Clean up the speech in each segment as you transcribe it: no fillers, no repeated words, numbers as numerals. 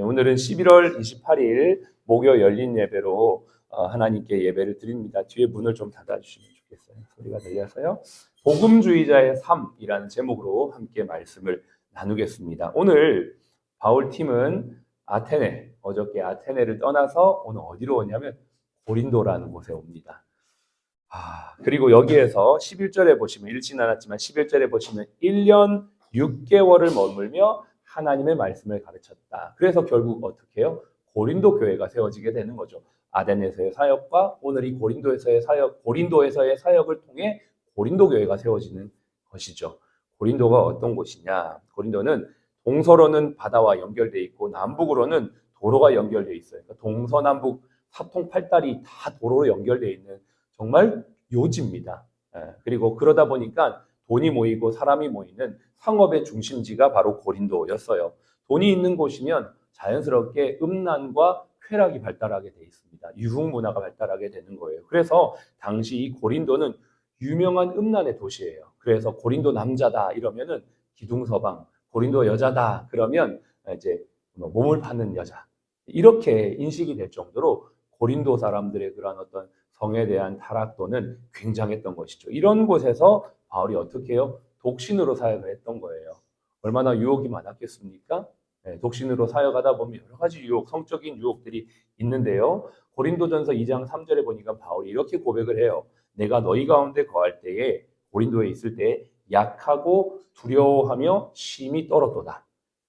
오늘은 11월 28일 목요 열린 예배로 하나님께 예배를 드립니다. 뒤에 문을 좀 닫아주시면 좋겠어요. 소리가 들려서요. 복음주의자의 삶이라는 제목으로 함께 말씀을 나누겠습니다. 오늘 바울팀은 아테네, 어저께 아테네를 떠나서 오늘 어디로 오냐면 고린도라는 곳에 옵니다. 그리고 여기에서 11절에 보시면 읽진 않았지만 11절에 보시면 1년 6개월을 머물며 하나님의 말씀을 가르쳤다. 그래서 결국 어떻게 해요? 고린도 교회가 세워지게 되는 거죠. 아덴에서의 사역과 오늘 이 고린도에서의 사역을 통해 고린도 교회가 세워지는 것이죠. 고린도가 어떤 곳이냐? 고린도는 동서로는 바다와 연결되어 있고 남북으로는 도로가 연결되어 있어요. 그러니까 동서남북 사통팔달이 다 도로로 연결되어 있는 정말 요지입니다. 그리고 그러다 보니까 돈이 모이고 사람이 모이는 상업의 중심지가 바로 고린도였어요. 돈이 있는 곳이면 자연스럽게 음란과 쾌락이 발달하게 돼 있습니다. 유흥 문화가 발달하게 되는 거예요. 그래서 당시 이 고린도는 유명한 음란의 도시예요. 그래서 고린도 남자다 이러면은 기둥서방, 고린도 여자다 그러면 이제 몸을 파는 여자 이렇게 인식이 될 정도로 고린도 사람들의 그런 어떤 성에 대한 타락도는 굉장했던 것이죠. 이런 곳에서 바울이 어떻게 해요? 독신으로 사역을 했던 거예요. 얼마나 유혹이 많았겠습니까? 독신으로 사역하다 보면 여러 가지 유혹, 성적인 유혹들이 있는데요. 고린도전서 2장 3절에 보니까 바울이 이렇게 고백을 해요. 내가 너희 가운데 거할 때에 고린도에 있을 때 약하고 두려워하며 심히 떨었도다.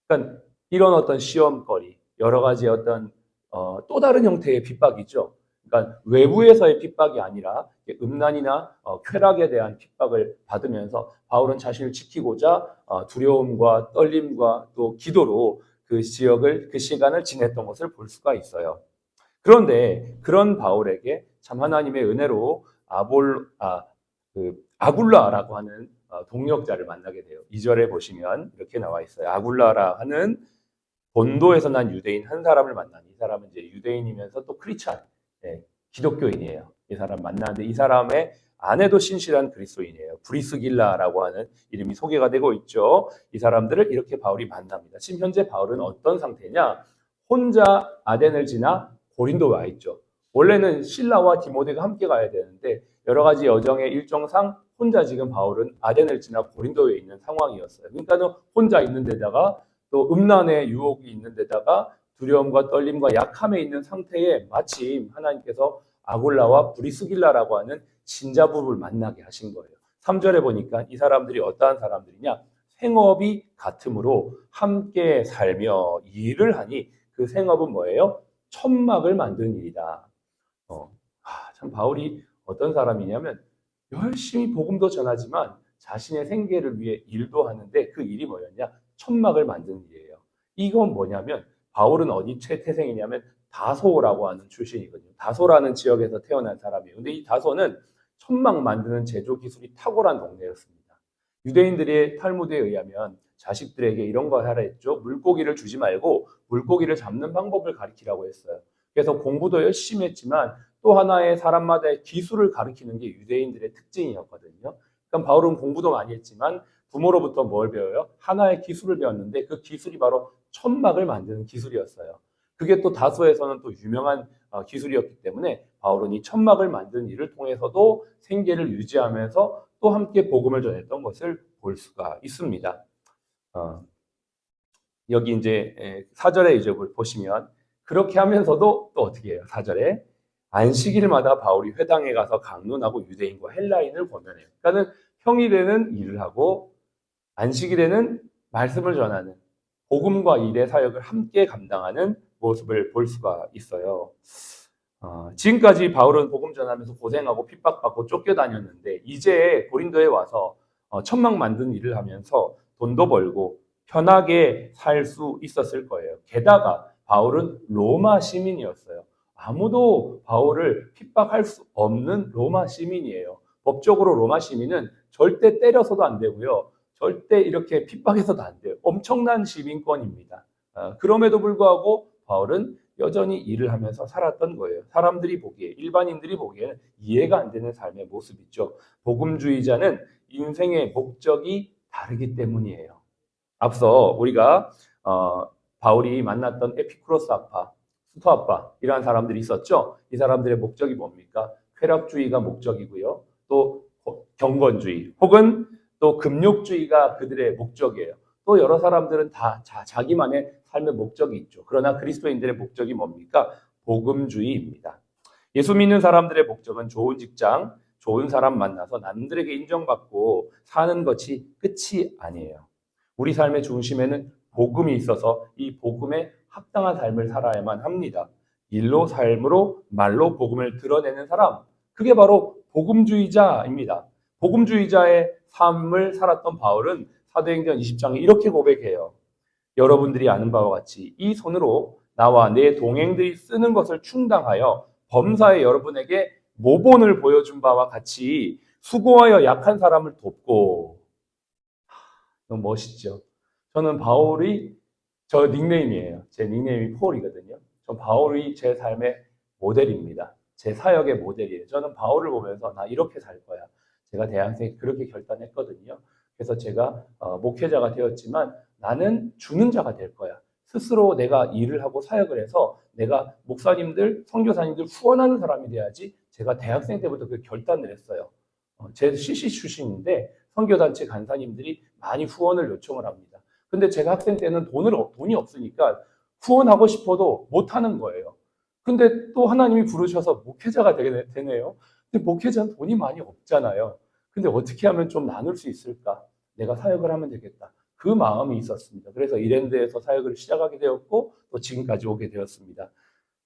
그러니까 이런 어떤 시험거리, 여러 가지 어떤 또 다른 형태의 핍박이죠. 그러니까 외부에서의 핍박이 아니라 음란이나 쾌락에 대한 핍박을 받으면서 바울은 자신을 지키고자 두려움과 떨림과 또 기도로 그 지역을, 그 시간을 지냈던 것을 볼 수가 있어요. 그런데 그런 바울에게 참 하나님의 은혜로 아굴라라고 하는 동역자를 만나게 돼요. 2절에 보시면 이렇게 나와 있어요. 아굴라라 하는 본도에서 난 유대인 한 사람을 만나니, 이 사람은 이제 유대인이면서 또 크리스찬, 기독교인이에요. 이 사람 만나는데 이 사람의 아내도 신실한 그리스도인이에요. 브리스길라라고 하는 이름이 소개가 되고 있죠. 이 사람들을 이렇게 바울이 만납니다. 지금 현재 바울은 어떤 상태냐? 혼자 아덴을 지나 고린도에 와 있죠. 원래는 실라와 디모데가 함께 가야 되는데 여러 가지 여정의 일정상 혼자 지금 바울은 아덴을 지나 고린도에 있는 상황이었어요. 그러니까는 혼자 있는 데다가 또 음란의 유혹이 있는 데다가 두려움과 떨림과 약함에 있는 상태에 마침 하나님께서 아굴라와 브리스길라라고 하는 신자부부를 만나게 하신 거예요. 3절에 보니까 이 사람들이 어떠한 사람들이냐? 생업이 같으므로 함께 살며 일을 하니 그 생업은 뭐예요? 천막을 만드는 일이다. 참 바울이 어떤 사람이냐면 열심히 복음도 전하지만 자신의 생계를 위해 일도 하는데 그 일이 뭐였냐? 천막을 만드는 일이에요. 이건 뭐냐면 바울은 어디 태생이냐면 다소라고 하는 출신이거든요. 다소라는 지역에서 태어난 사람이에요. 근데 이 다소는 천막 만드는 제조 기술이 탁월한 동네였습니다. 유대인들의 탈무드에 의하면 자식들에게 이런 거 하라 했죠. 물고기를 주지 말고 물고기를 잡는 방법을 가르치라고 했어요. 그래서 공부도 열심히 했지만 또 하나의 사람마다의 기술을 가르치는 게 유대인들의 특징이었거든요. 그러니까 바울은 공부도 많이 했지만 부모로부터 뭘 배워요? 하나의 기술을 배웠는데 그 기술이 바로 천막을 만드는 기술이었어요. 그게 또 다소에서는 또 유명한 기술이었기 때문에 바울은 이 천막을 만드는 일을 통해서도 생계를 유지하면서 또 함께 복음을 전했던 것을 볼 수가 있습니다. 여기 이제 4절에 이제 보시면 그렇게 하면서도 또 어떻게 해요? 4절에 안식일마다 바울이 회당에 가서 강론하고 유대인과 헬라인을 권면해요. 그러니까는 평일에는 일을 하고 안식일에는 말씀을 전하는 복음과 일의 사역을 함께 감당하는 모습을 볼 수가 있어요. 지금까지 바울은 복음 전하면서 고생하고 핍박받고 쫓겨다녔는데 이제 고린도에 와서 천막 만드는 일을 하면서 돈도 벌고 편하게 살 수 있었을 거예요. 게다가 바울은 로마 시민이었어요. 아무도 바울을 핍박할 수 없는 로마 시민이에요. 법적으로 로마 시민은 절대 때려서도 안 되고요. 절대 이렇게 핍박해서도 안 돼요. 엄청난 시민권입니다. 그럼에도 불구하고 바울은 여전히 일을 하면서 살았던 거예요. 사람들이 보기에, 일반인들이 보기에는 이해가 안 되는 삶의 모습이죠. 복음주의자는 인생의 목적이 다르기 때문이에요. 앞서 우리가 바울이 만났던 에피쿠로스 아빠, 스토 아빠 이러한 사람들이 있었죠. 이 사람들의 목적이 뭡니까? 쾌락주의가 목적이고요. 또 경건주의 혹은 또 금욕주의가 그들의 목적이에요. 또 여러 사람들은 다 자기만의 삶의 목적이 있죠. 그러나 그리스도인들의 목적이 뭡니까? 복음주의입니다. 예수 믿는 사람들의 목적은 좋은 직장, 좋은 사람 만나서 남들에게 인정받고 사는 것이 끝이 아니에요. 우리 삶의 중심에는 복음이 있어서 이 복음에 합당한 삶을 살아야만 합니다. 일로 삶으로 말로 복음을 드러내는 사람, 그게 바로 복음주의자입니다. 복음주의자의 삶을 살았던 바울은 사도행전 20장에 이렇게 고백해요. 여러분들이 아는 바와 같이 이 손으로 나와 내 동행들이 쓰는 것을 충당하여 범사에 여러분에게 모본을 보여준 바와 같이 수고하여 약한 사람을 돕고. 너무 멋있죠. 저는 바울이 저 닉네임이에요. 제 닉네임이 폴이거든요. 전 바울이 제 삶의 모델입니다. 제 사역의 모델이에요. 저는 바울을 보면서 나 이렇게 살 거야. 제가 대학생에 그렇게 결단했거든요. 그래서 제가 목회자가 되었지만 나는 주는 자가 될 거야. 스스로 내가 일을 하고 사역을 해서 내가 목사님들, 선교사님들 후원하는 사람이 돼야지. 제가 대학생 때부터 그 결단을 했어요. 제 CC 출신인데 선교단체 간사님들이 많이 후원을 요청을 합니다. 근데 제가 학생 때는 돈이 없으니까 후원하고 싶어도 못하는 거예요. 근데 또 하나님이 부르셔서 목회자가 되네요. 근데 목회자는 돈이 많이 없잖아요. 근데 어떻게 하면 좀 나눌 수 있을까? 내가 사역을 하면 되겠다. 그 마음이 있었습니다. 그래서 이랜드에서 사역을 시작하게 되었고 또 지금까지 오게 되었습니다.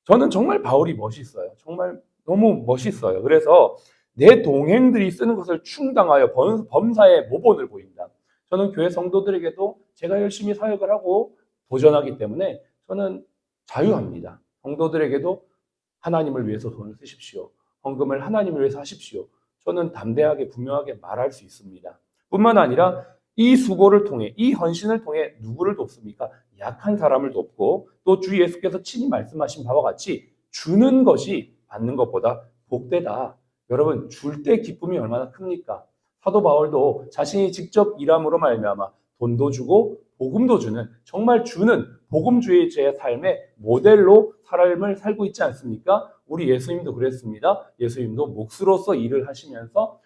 저는 정말 바울이 멋있어요. 정말 너무 멋있어요. 그래서 내 동행들이 쓰는 것을 충당하여 범사에 모본을 보인다. 저는 교회 성도들에게도 제가 열심히 사역을 하고 도전하기 때문에 저는 자유합니다. 성도들에게도 하나님을 위해서 돈을 쓰십시오. 헌금을 하나님을 위해서 하십시오. 저는 담대하게 분명하게 말할 수 있습니다. 뿐만 아니라 이 수고를 통해, 이 헌신을 통해 누구를 돕습니까? 약한 사람을 돕고 또 주 예수께서 친히 말씀하신 바와 같이 주는 것이 받는 것보다 복되다. 여러분, 줄 때 기쁨이 얼마나 큽니까? 사도 바울도 자신이 직접 일함으로 말미암아 돈도 주고 복음도 주는, 정말 주는 복음주의자의 삶의 모델로 삶을 살고 있지 않습니까? 우리 예수님도 그랬습니다. 예수님도 몫으로서 일을 하시면서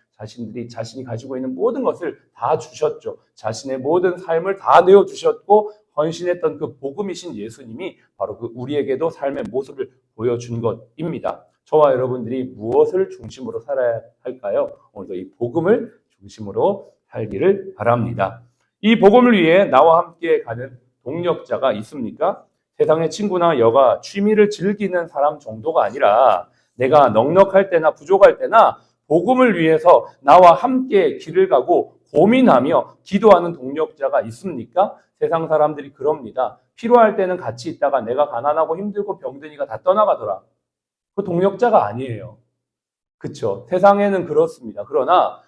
자신이 가지고 있는 모든 것을 다 주셨죠. 자신의 모든 삶을 다 내어주셨고 헌신했던 그 복음이신 예수님이 바로 그 우리에게도 삶의 모습을 보여준 것입니다. 저와 여러분들이 무엇을 중심으로 살아야 할까요? 오늘도 이 복음을 중심으로 살기를 바랍니다. 이 복음을 위해 나와 함께 가는 동력자가 있습니까? 세상의 친구나 여가, 취미를 즐기는 사람 정도가 아니라 내가 넉넉할 때나 부족할 때나 복음을 위해서 나와 함께 길을 가고 고민하며 기도하는 동력자가 있습니까? 세상 사람들이 그럽니다. 필요할 때는 같이 있다가 내가 가난하고 힘들고 병드니까 다 떠나가더라. 그 동력자가 아니에요. 그렇죠? 세상에는 그렇습니다. 그러나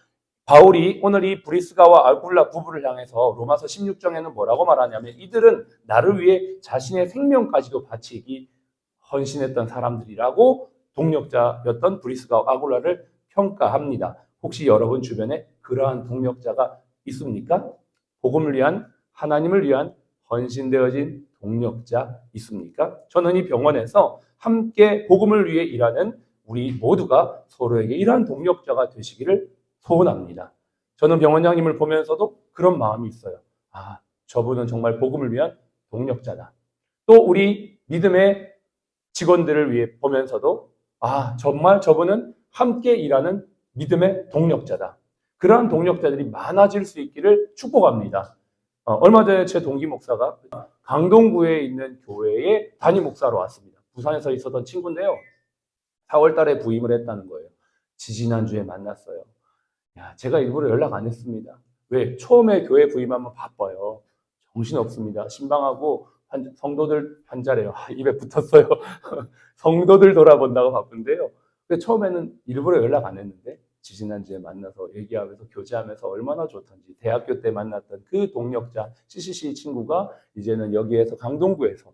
바울이 오늘 이 브리스가와 아굴라 부부를 향해서 로마서 16장에는 뭐라고 말하냐면 이들은 나를 위해 자신의 생명까지도 바치기 헌신했던 사람들이라고 동력자였던 브리스가와 아굴라를 평가합니다. 혹시 여러분 주변에 그러한 동력자가 있습니까? 복음을 위한, 하나님을 위한 헌신되어진 동력자 있습니까? 저는 이 병원에서 함께 복음을 위해 일하는 우리 모두가 서로에게 이러한 동력자가 되시기를 소원합니다. 저는 병원장님을 보면서도 그런 마음이 있어요. 아, 저분은 정말 복음을 위한 동력자다. 또 우리 믿음의 직원들을 위해 보면서도 아, 정말 저분은 함께 일하는 믿음의 동력자다. 그러한 동력자들이 많아질 수 있기를 축복합니다. 얼마 전에 제 동기 목사가 강동구에 있는 교회의 담임 목사로 왔습니다. 부산에서 있었던 친구인데요. 4월 달에 부임을 했다는 거예요. 지지난주에 만났어요. 야, 제가 일부러 연락 안 했습니다. 왜? 처음에 교회 부임하면 바빠요. 정신없습니다. 신방하고 성도들 환자래요. 입에 붙었어요. 성도들 돌아본다고 바쁜데요. 근데 처음에는 일부러 연락 안 했는데 지지난주에 만나서 얘기하면서 교제하면서 얼마나 좋던지 대학교 때 만났던 그 동력자 CCC 친구가 이제는 여기에서 강동구에서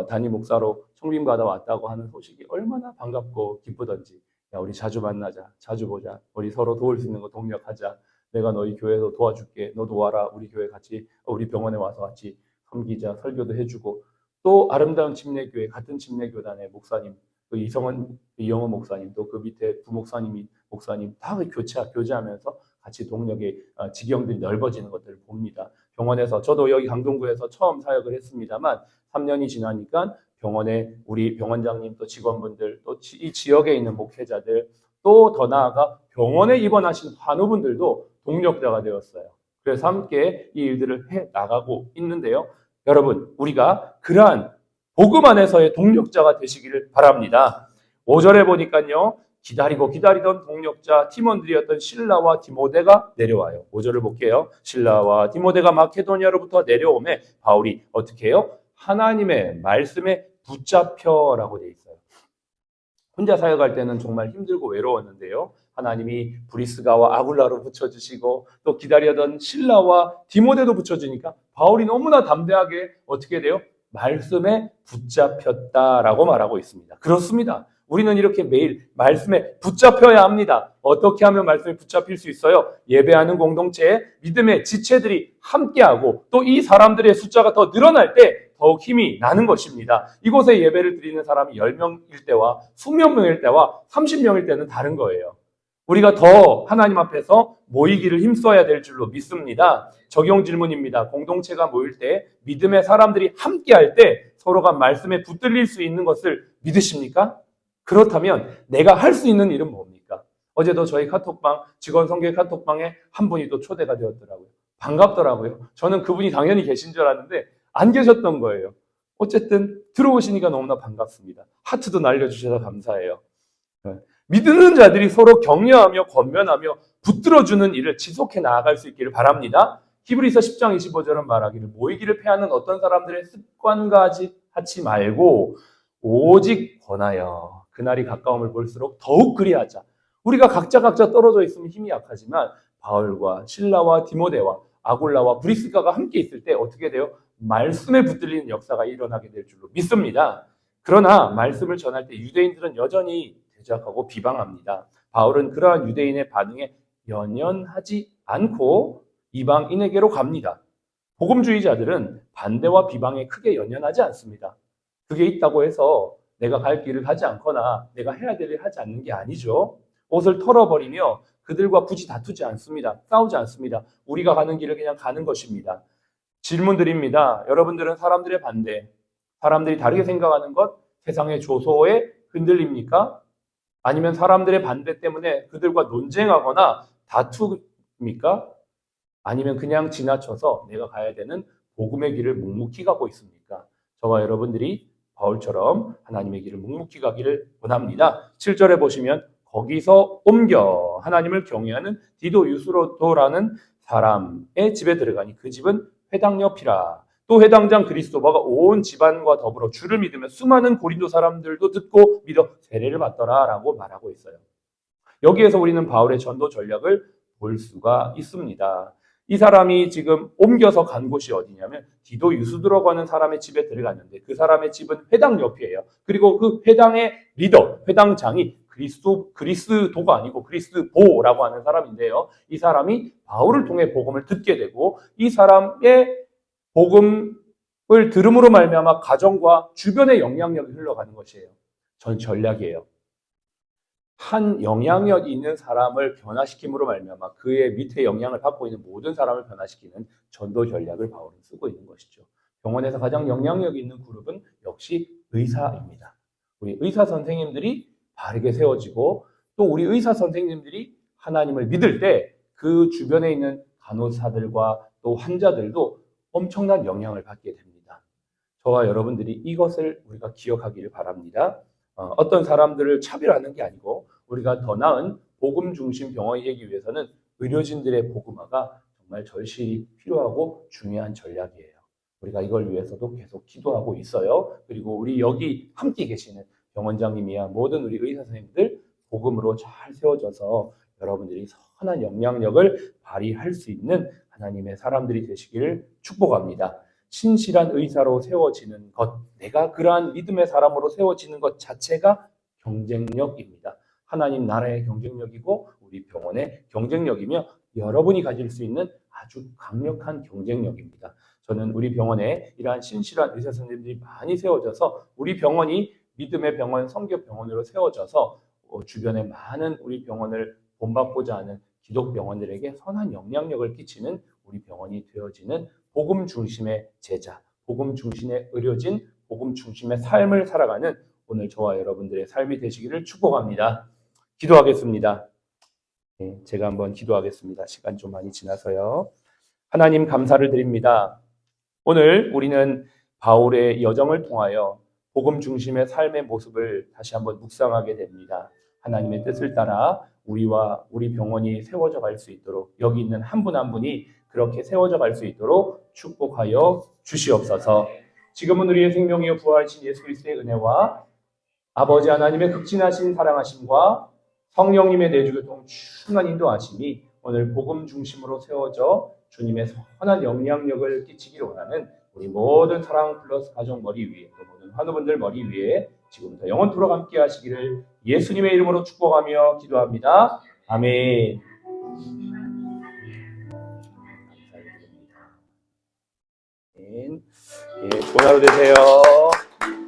담임 목사로 청빙 받아 왔다고 하는 소식이 얼마나 반갑고 기쁘던지 야, 우리 자주 만나자, 자주 보자, 우리 서로 도울 수 있는 거 동력하자. 내가 너희 교회에서 도와줄게. 너도 와라. 우리 교회 같이, 우리 병원에 와서 같이 섬기자, 설교도 해주고 또 아름다운 침례교회 같은 침례교단의 목사님, 그 이영호 목사님, 또 그 밑에 목사님 다 교제하면서 같이 동력의 지경들이 넓어지는 것들을 봅니다. 병원에서 저도 여기 강동구에서 처음 사역을 했습니다만 3년이 지나니까 병원에 우리 병원장님 또 직원분들 또 이 지역에 있는 목회자들 또 더 나아가 병원에 입원하신 환우분들도 동력자가 되었어요. 그래서 함께 이 일들을 해 나가고 있는데요. 여러분, 우리가 그러한 복음 안에서의 동력자가 되시기를 바랍니다. 5절에 보니까요. 기다리던 동력자 팀원들이었던 실라와 디모데가 내려와요. 5절을 볼게요. 실라와 디모데가 마케도니아로부터 내려오매 바울이 어떻게 해요? 하나님의 말씀에 붙잡혀라고 돼 있어요. 혼자 사역할 때는 정말 힘들고 외로웠는데요. 하나님이 브리스가와 아굴라로 붙여주시고 또 기다리던 실라와 디모데도 붙여주니까 바울이 너무나 담대하게 어떻게 돼요? 말씀에 붙잡혔다라고 말하고 있습니다. 그렇습니다. 우리는 이렇게 매일 말씀에 붙잡혀야 합니다. 어떻게 하면 말씀에 붙잡힐 수 있어요? 예배하는 공동체에 믿음의 지체들이 함께하고 또 이 사람들의 숫자가 더 늘어날 때 더욱 힘이 나는 것입니다. 이곳에 예배를 드리는 사람이 10명일 때와 20명일 때와 30명일 때는 다른 거예요. 우리가 더 하나님 앞에서 모이기를 힘써야 될 줄로 믿습니다. 적용 질문입니다. 공동체가 모일 때 믿음의 사람들이 함께할 때 서로가 말씀에 붙들릴 수 있는 것을 믿으십니까? 그렇다면 내가 할 수 있는 일은 뭡니까? 어제도 저희 카톡방, 직원 성교회 카톡방에 한 분이 또 초대가 되었더라고요. 반갑더라고요. 저는 그분이 당연히 계신 줄 알았는데 안 계셨던 거예요. 어쨌든 들어오시니까 너무나 반갑습니다. 하트도 날려주셔서 감사해요. 믿는 자들이 서로 격려하며 권면하며 붙들어주는 일을 지속해 나아갈 수 있기를 바랍니다. 히브리서 10장 25절은 말하기를 모이기를 패하는 어떤 사람들의 습관과 하지 말고 오직 권하여 그날이 가까움을 볼수록 더욱 그리하자. 우리가 각자 떨어져 있으면 힘이 약하지만 바울과 실라와 디모데와 아굴라와 브리스가가 함께 있을 때 어떻게 돼요? 말씀에 붙들리는 역사가 일어나게 될 줄로 믿습니다. 그러나 말씀을 전할 때 유대인들은 여전히 대적하고 비방합니다. 바울은 그러한 유대인의 반응에 연연하지 않고 이방인에게로 갑니다. 복음주의자들은 반대와 비방에 크게 연연하지 않습니다. 그게 있다고 해서 내가 갈 길을 가지 않거나 내가 해야 될 일을 하지 않는 게 아니죠. 옷을 털어버리며 그들과 굳이 다투지 않습니다. 싸우지 않습니다. 우리가 가는 길을 그냥 가는 것입니다. 질문 드립니다. 여러분들은 사람들의 반대, 사람들이 다르게 생각하는 것, 세상의 조소에 흔들립니까? 아니면 사람들의 반대 때문에 그들과 논쟁하거나 다투입니까? 아니면 그냥 지나쳐서 내가 가야 되는 복음의 길을 묵묵히 가고 있습니까? 저와 여러분들이 바울처럼 하나님의 길을 묵묵히 가기를 원합니다. 7절에 보시면 거기서 옮겨 하나님을 경외하는 디도 유스로도라는 사람의 집에 들어가니 그 집은 회당 옆이라. 또 회당장 그리스도바가 온 집안과 더불어 주를 믿으며 수많은 고린도 사람들도 듣고 믿어 세례를 받더라라고 말하고 있어요. 여기에서 우리는 바울의 전도 전략을 볼 수가 있습니다. 이 사람이 지금 옮겨서 간 곳이 어디냐면 디도 유스도라고 하는 사람의 집에 들어갔는데 그 사람의 집은 회당 옆이에요. 그리고 그 회당의 리더, 회당장이 그리스도가 아니고 그리스보라고 하는 사람인데요. 이 사람이 바울을 통해 복음을 듣게 되고 이 사람의 복음을 들음으로 말미암아 가정과 주변의 영향력이 흘러가는 것이에요. 전 전략이에요. 한 영향력 있는 사람을 변화시킴으로 말미암아 그의 밑에 영향을 받고 있는 모든 사람을 변화시키는 전도 전략을 바울은 쓰고 있는 것이죠. 병원에서 가장 영향력 있는 그룹은 역시 의사입니다. 우리 의사 선생님들이 바르게 세워지고 또 우리 의사 선생님들이 하나님을 믿을 때 그 주변에 있는 간호사들과 또 환자들도 엄청난 영향을 받게 됩니다. 저와 여러분들이 이것을 우리가 기억하기를 바랍니다. 어떤 사람들을 차별하는 게 아니고 우리가 더 나은 복음 중심 병원이 되기 위해서는 의료진들의 복음화가 정말 절실히 필요하고 중요한 전략이에요. 우리가 이걸 위해서도 계속 기도하고 있어요. 그리고 우리 여기 함께 계시는 병원장님이야 모든 우리 의사 선생님들 복음으로 잘 세워져서 여러분들이 선한 영향력을 발휘할 수 있는 하나님의 사람들이 되시기를 축복합니다. 신실한 의사로 세워지는 것, 내가 그러한 믿음의 사람으로 세워지는 것 자체가 경쟁력입니다. 하나님 나라의 경쟁력이고 우리 병원의 경쟁력이며 여러분이 가질 수 있는 아주 강력한 경쟁력입니다. 저는 우리 병원에 이러한 신실한 의사 선생님들이 많이 세워져서 우리 병원이 믿음의 병원, 성교 병원으로 세워져서 주변에 많은 우리 병원을 본받고자 하는 기독 병원들에게 선한 영향력을 끼치는 우리 병원이 되어지는 복음 중심의 제자, 복음 중심의 의료진, 복음 중심의 삶을 살아가는 오늘 저와 여러분들의 삶이 되시기를 축복합니다. 기도하겠습니다. 네, 제가 한번 기도하겠습니다. 시간 좀 많이 지나서요. 하나님 감사를 드립니다. 오늘 우리는 바울의 여정을 통하여 복음 중심의 삶의 모습을 다시 한번 묵상하게 됩니다. 하나님의 뜻을 따라 우리와 우리 병원이 세워져 갈 수 있도록 여기 있는 한 분 한 분이 그렇게 세워져 갈 수 있도록 축복하여 주시옵소서. 지금은 우리의 생명이요 부활하신 예수 그리스도의 은혜와 아버지 하나님의 극진하신 사랑하심과 성령님의 내주교통 충만한 인도하심이 오늘 복음 중심으로 세워져 주님의 선한 영향력을 끼치기를 원하는 우리 모든 사랑 플러스 가족 머리 위에 또 모든 환우분들 머리 위에 지금부터 영원토록 함께 하시기를 예수님의 이름으로 축복하며 기도합니다. 아멘. 감사드립니다. 예, 좋은 하루 되세요.